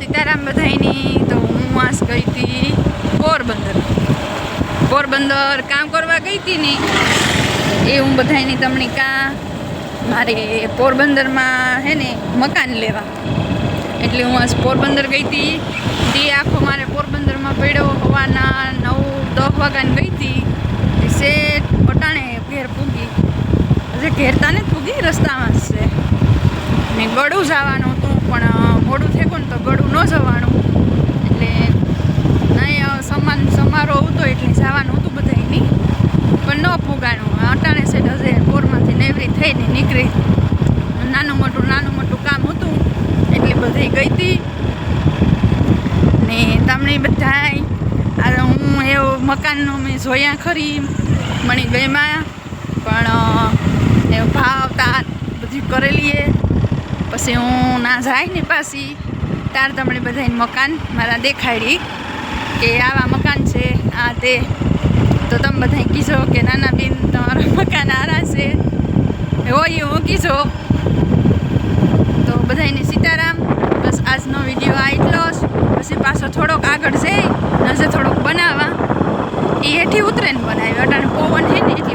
સીતારામ બધાયની તો હું આજ ગઈ હતી પોરબંદર કામ કરવા ગઈ હતી ને એ હું બધાયની તમને મારે પોરબંદરમાં હે ને મકાન લેવા એટલે હું આજ પોરબંદર ગઈ હતી તે આખો મારે પોરબંદરમાં પડ્યો હવાના 9-10 વાગ્યાની ગઈ હતી સેટ પટાણે ઘેર પૂગી હજી ઘેરતા ને પૂગી રસ્તામાં જ છે ને ગળું જવાનું હતું પણ મોડું થયું ને તો ગળું ન જવાનું એટલે નહીં સમારોહ હતો એટલે જવાનું હતું બધાયની પણ ન પૂગાણું અટાણે સેટ હજે પોરમાંથી નેવરી થઈને નીકળી નાનું મોટું કામ હતું એટલે બધી ગઈ હતી ને તમને બધાય હું એવું મકાનનું મેં જોયા ખરી મને ગઈમાં પણ એ ભાવ તાર બધી કરેલી પછી હું ના જાય ને પાછી તાર તમને બધાને મકાન મારા દેખાડી કે આવા મકાન છે આ તે તો તમે બધાએ કીધો કે નાના બેન તમારા મકાન આરા છે હોય એવું કીધો તો બધાને સીતારામ બસ આજનો વિડીયો આ એટલો જ પછી પાછો થોડોક આગળ જઈ નજર થોડોક બનાવવા એ હેઠી ઉતરે ને બનાવ્યો અટાણે પવન છે ને એટલે